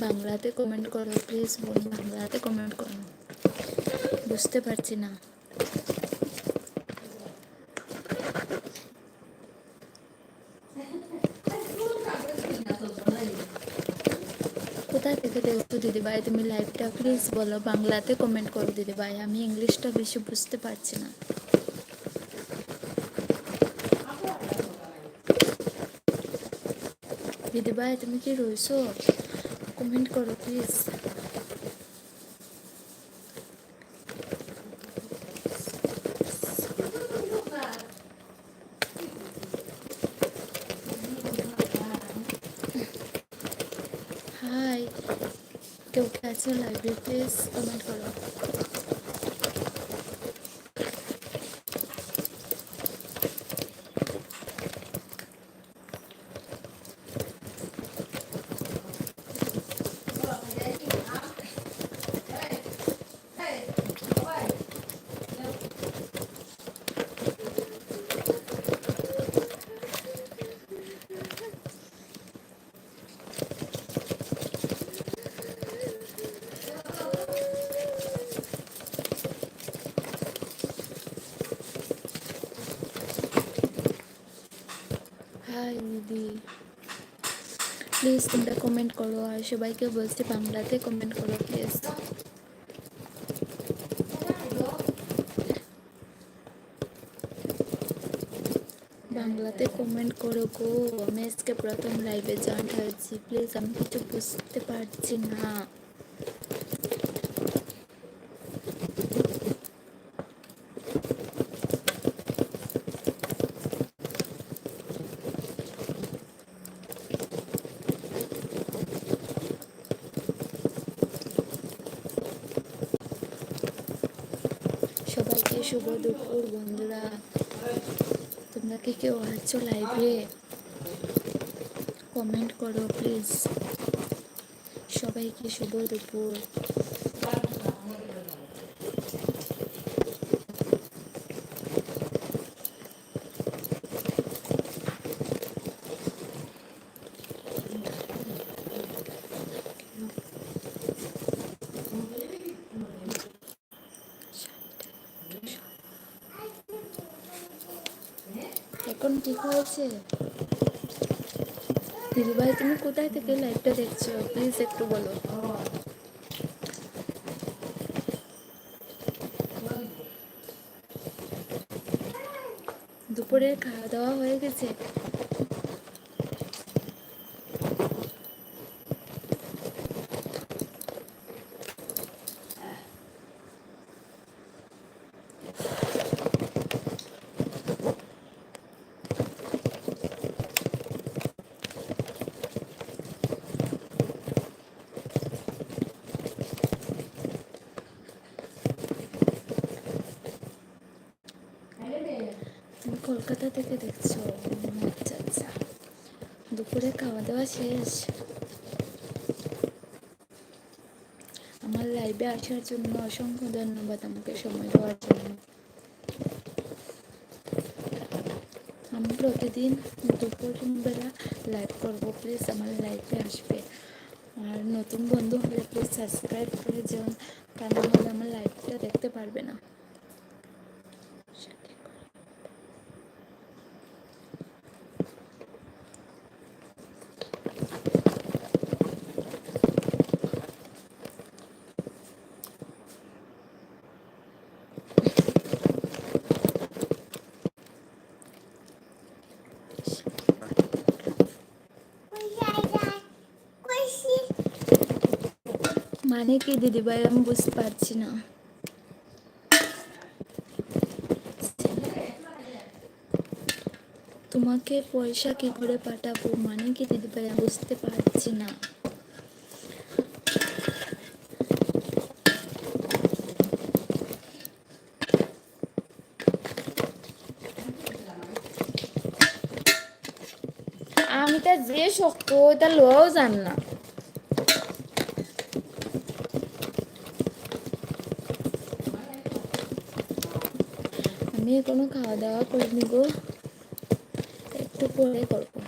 বাংলাতে কমেন্ট করো প্লিজ বোন, বাংলাতে কমেন্ট করো, বুঝতে পারছি না। কোথা থেকে দেখছো দিদিভাই তুমি লাইভটা, প্লিজ বলো, বাংলাতে কমেন্ট করো দিদিভাই, আমি ইংলিশটা বেশি বুঝতে পারছি না। দিদিভাই তুমি কি রয়েছো, কমেন্ট করো প্লিজ। হাই, কেউ কে আছো লাইভে প্লিজ কমেন্ট করো। হাই দিদি, প্লিজ তোমরা কমেন্ট করো, আর সবাইকে বলছি বাংলাতে কমেন্ট করো প্লিজ। বাংলাতে কমেন্ট করো গো, আমি আজকে প্রথম লাইভে জয়েন হয়েছি, প্লিজ আমি কিছু বুঝতে পারছি না। সবাইকে শুভ দুপুর বন্ধুরা, তোমরা কি কেউ আছো লাইভে, কমেন্ট করো প্লিজ। সবাইকে শুভ দুপুর। এখন ঠিক হয়েছে? দিদিভাই তুমি কোথায় থেকে লাইভটা দেখছো প্লিজ একটু বলো। দুপুরের খাওয়া দাওয়া হয়ে গেছে? তুমি কলকাতা থেকে দেখছো? আচ্ছা আচ্ছা, দুপুরে খাওয়া দাওয়া শেষ? আমার লাইভে আসার জন্য অসংখ্য ধন্যবাদ, আমাকে সময় দেওয়ার জন্য। আমি প্রতিদিন দুপুর বেলা লাইভ করবো, প্লিজ আমার লাইভে আসবে। আর নতুন বন্ধু হলে প্লিজ সাবস্ক্রাইব করে যান, কারণ হলে আমার লাইভটা দেখতে পারবে না। মানে কি দিদিভাই আমি বুঝতে পারছি না। তোমাকে পয়সা কি করে পাঠাবো, মানে কি দিদিভাই আমি বুঝতে পারছি না। আমি তা যে শক্ত ওইটা লোও জান না। আমি এখনো খাওয়া দাওয়া করিনি গো, একটু পরে করবো।